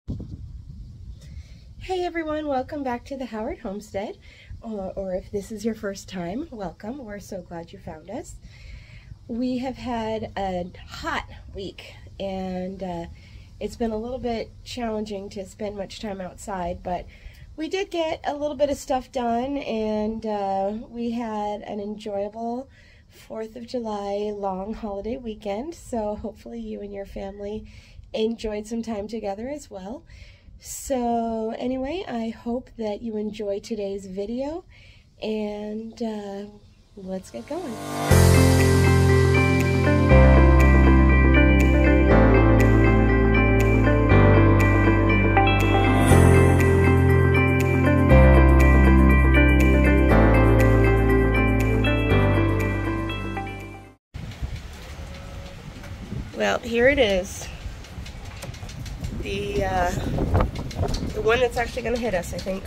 Hey everyone, welcome back to the Howard Homestead, or if this is your first time, welcome. We're so glad you found us. We have had a hot week, and it's been a little bit challenging to spend much time outside, but we did get a little bit of stuff done, and we had an enjoyable 4th of July long holiday weekend, so hopefully you and your family enjoyed some time together as well. So anyway, I hope that you enjoy today's video, and let's get going. Well, here it is. The one that's actually going to hit us, I think.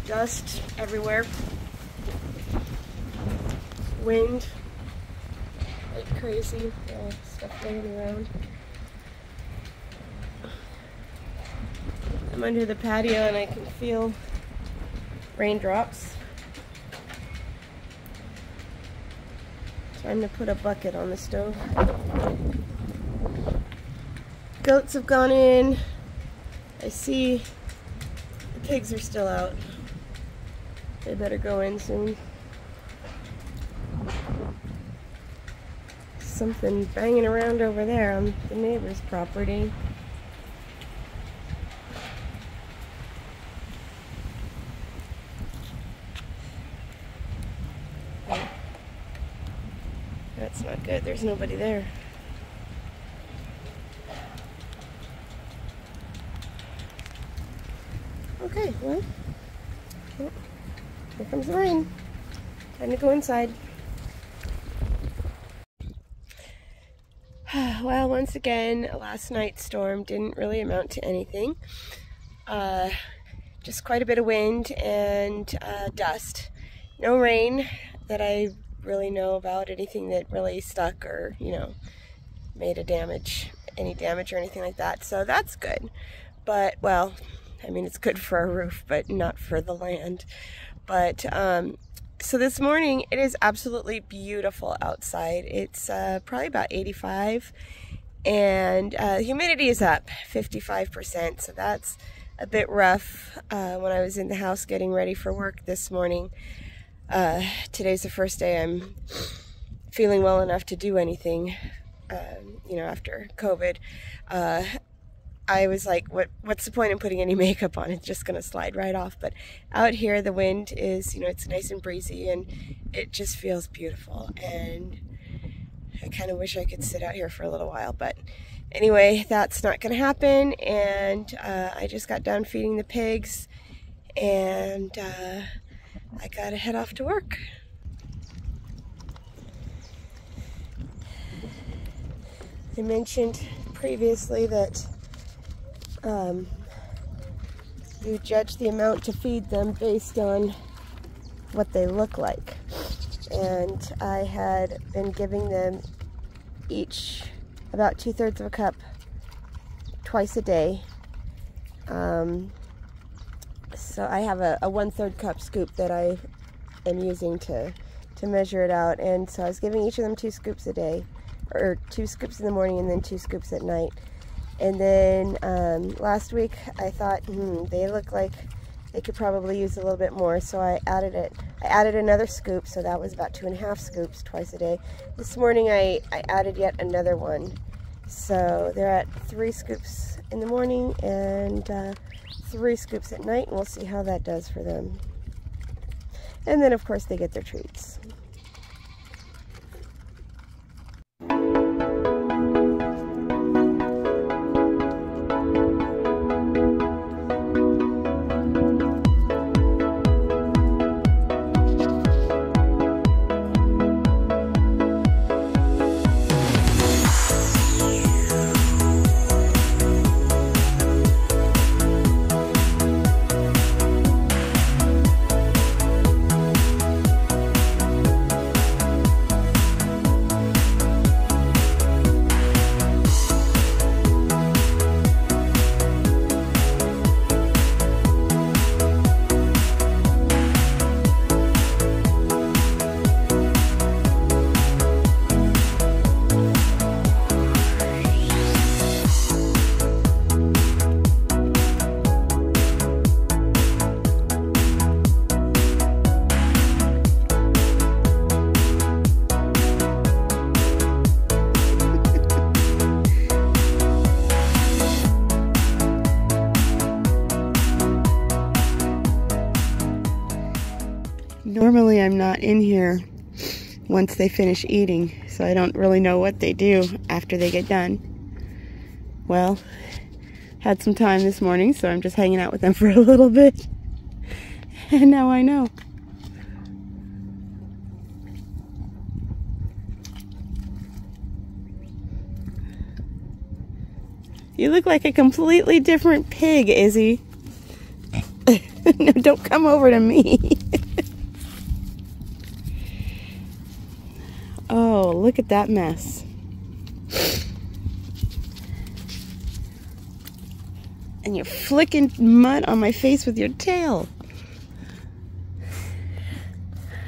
Dust everywhere. Wind like crazy. Stuff floating around. I'm under the patio and I can feel raindrops. Time to put a bucket on the stove. Goats have gone in. I see the pigs are still out. They better go in soon. Something banging around over there on the neighbor's property. That's not good. There's nobody there. Okay, well, here comes the rain. Time to go inside. Well, once again, last night's storm didn't really amount to anything. Just quite a bit of wind and dust. No rain that I really know about, anything that really stuck or, you know, made any damage or anything like that. So that's good. But, well, I mean, it's good for our roof, but not for the land. But, so this morning, it is absolutely beautiful outside. It's probably about 85, and humidity is up 55%, so that's a bit rough when I was in the house getting ready for work this morning. Today's the first day I'm feeling well enough to do anything, you know, after COVID. I was like, what's the point in putting any makeup on? It's just going to slide right off. But out here, the wind is, you know, it's nice and breezy, and it just feels beautiful. And I kind of wish I could sit out here for a little while. But anyway, that's not going to happen. And I just got done feeding the pigs, and I got to head off to work. I mentioned previously that you judge the amount to feed them based on what they look like. And I had been giving them each about 2/3 of a cup twice a day. So I have a 1/3 cup scoop that I am using to measure it out. And so I was giving each of them 2 scoops a day, or 2 scoops in the morning and then 2 scoops at night. And then last week I thought, they look like they could probably use a little bit more, so I added another scoop, so that was about 2.5 scoops twice a day. This morning I added yet another one, so they're at 3 scoops in the morning and 3 scoops at night, and we'll see how that does for them. And then of course they get their treats. I'm not in here once they finish eating, so I don't really know what they do after they get done. Well, had some time this morning, so I'm just hanging out with them for a little bit. And now I know. You look like a completely different pig, Izzy. No, don't come over to me. Oh, look at that mess. And you're flicking mud on my face with your tail.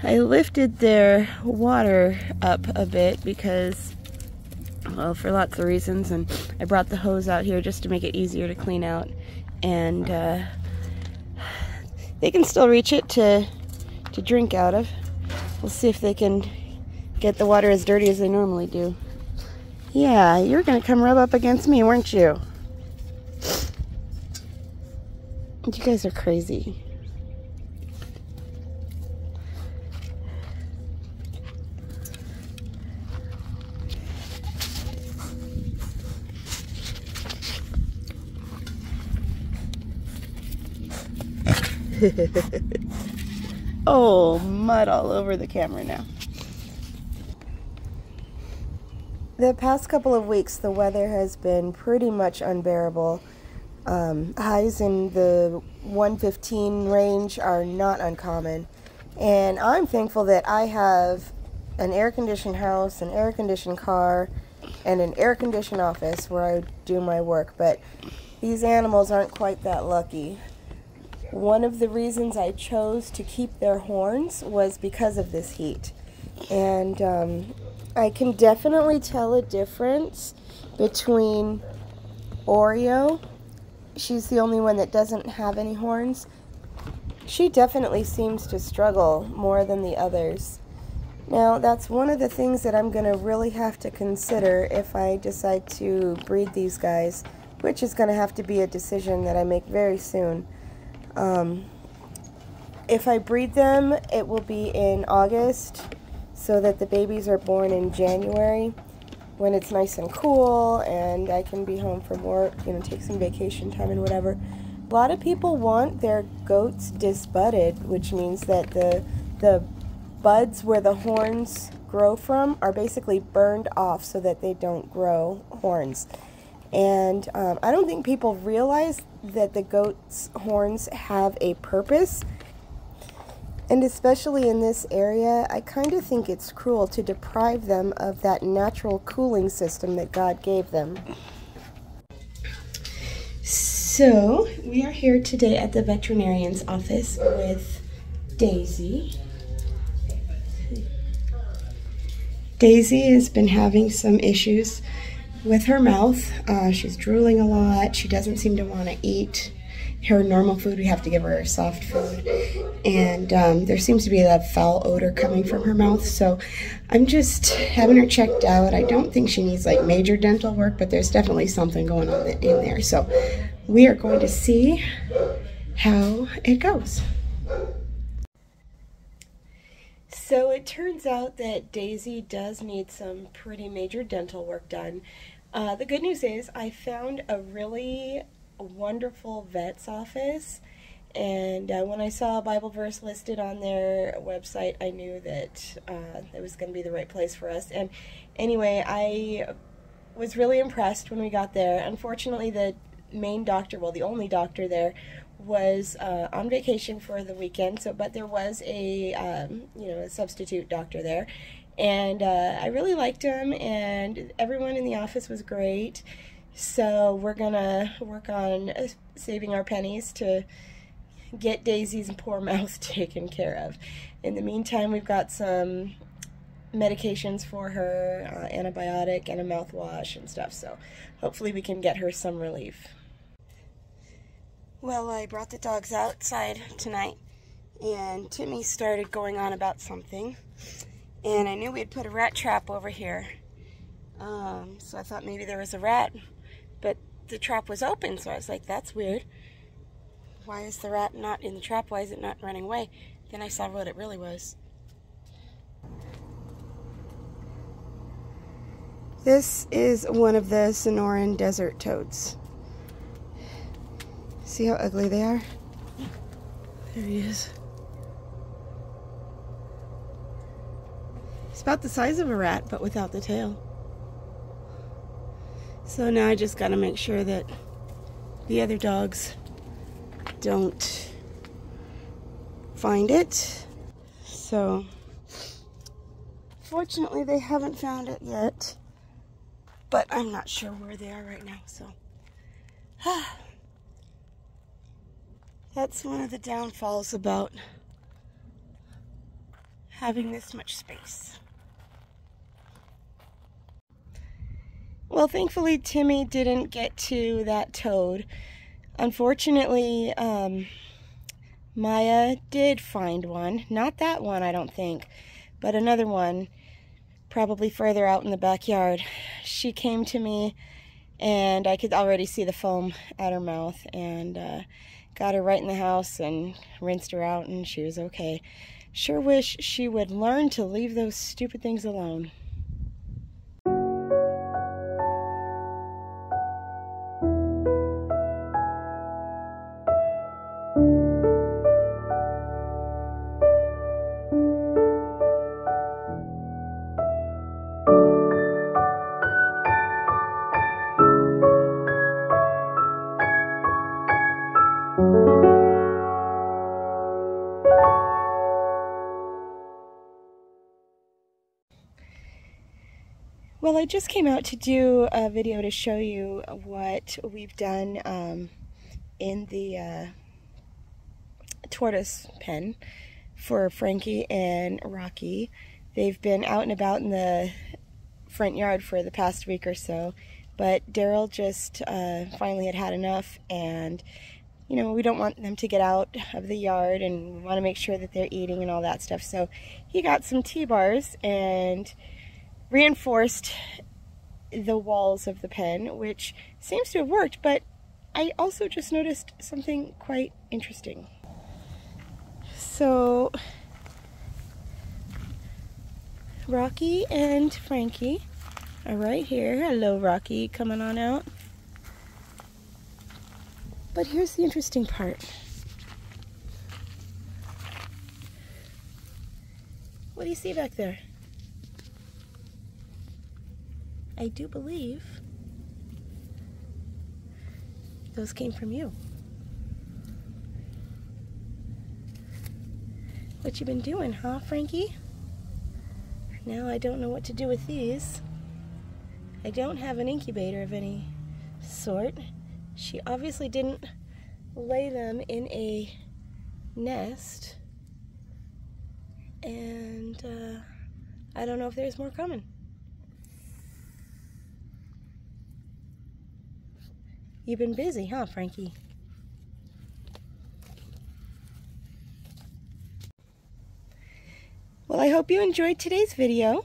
I lifted their water up a bit because, well, for lots of reasons, and I brought the hose out here just to make it easier to clean out. And they can still reach it to drink out of. We'll see if they can get the water as dirty as they normally do. Yeah, you're gonna come rub up against me, weren't you? You guys are crazy. Oh, mud all over the camera now. The past couple of weeks, the weather has been pretty much unbearable. Highs in the 115 range are not uncommon. And I'm thankful that I have an air-conditioned house, an air-conditioned car, and an air-conditioned office where I do my work. But these animals aren't quite that lucky. One of the reasons I chose to keep their horns was because of this heat. And I can definitely tell a difference between Oreo. She's the only one that doesn't have any horns. She definitely seems to struggle more than the others. Now, that's one of the things that I'm going to really have to consider if I decide to breed these guys, which is going to have to be a decision that I make very soon. If I breed them, it will be in August, so that the babies are born in January, when it's nice and cool and I can be home from work, take some vacation time and whatever. A lot of people want their goats disbudded, which means that the buds where the horns grow from are basically burned off so that they don't grow horns. And I don't think people realize that the goat's horns have a purpose. And especially in this area, I kind of think it's cruel to deprive them of that natural cooling system that God gave them. So, we are here today at the veterinarian's office with Daisy. Daisy has been having some issues with her mouth. She's drooling a lot. She doesn't seem to want to eat her normal food. We have to give her soft food, and there seems to be that foul odor coming from her mouth, so I'm just having her checked out. I don't think she needs like major dental work, but there's definitely something going on in there, so we are going to see how it goes. So it turns out that Daisy does need some pretty major dental work done. The good news is I found a really wonderful vet's office, and when I saw a Bible verse listed on their website, I knew that it was going to be the right place for us. And anyway, I was really impressed when we got there. Unfortunately, the main doctor, well, the only doctor there, was on vacation for the weekend. But there was a a substitute doctor there, and I really liked him, and everyone in the office was great. So we're gonna work on saving our pennies to get Daisy's poor mouth taken care of. In the meantime, we've got some medications for her, antibiotic and a mouthwash and stuff, so hopefully we can get her some relief. Well, I brought the dogs outside tonight, and Timmy started going on about something, and I knew we had put a rat trap over here, so I thought maybe there was a rat. But the trap was open, so I was like, that's weird. Why is the rat not in the trap? Why is it not running away? Then I saw what it really was. This is one of the Sonoran desert toads. See how ugly they are? There he is. It's about the size of a rat, but without the tail. So now I just gotta make sure that the other dogs don't find it. So, fortunately they haven't found it yet, but I'm not sure where they are right now, so. That's one of the downfalls about having this much space. Well, thankfully Timmy didn't get to that toad. Unfortunately, Maya did find one. Not that one, I don't think, but another one, probably further out in the backyard. She came to me and I could already see the foam at her mouth, and got her right in the house and rinsed her out, and she was okay. Sure wish she would learn to leave those stupid things alone. Well, I just came out to do a video to show you what we've done in the tortoise pen for Frankie and Rocky. They've been out and about in the front yard for the past week or so, but Daryl just finally had enough, and you know, we don't want them to get out of the yard, and we want to make sure that they're eating and all that stuff. So he got some T-bars and reinforced the walls of the pen, which seems to have worked, but I also just noticed something quite interesting. So Rocky and Frankie are right here. Hello, Rocky, coming on out. But here's the interesting part. What do you see back there? I do believe those came from you. What you been doing, huh, Frankie? Now I don't know what to do with these. I don't have an incubator of any sort. She obviously didn't lay them in a nest. And I don't know if there's more coming. You've been busy, huh, Frankie? Well, I hope you enjoyed today's video.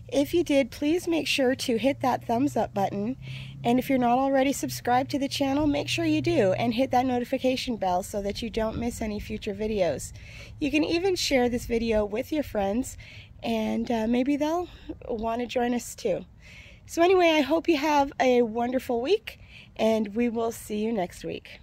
If you did, please make sure to hit that thumbs up button. And if you're not already subscribed to the channel, make sure you do, and hit that notification bell so that you don't miss any future videos. You can even share this video with your friends, and maybe they'll want to join us too. So anyway, I hope you have a wonderful week, and we will see you next week.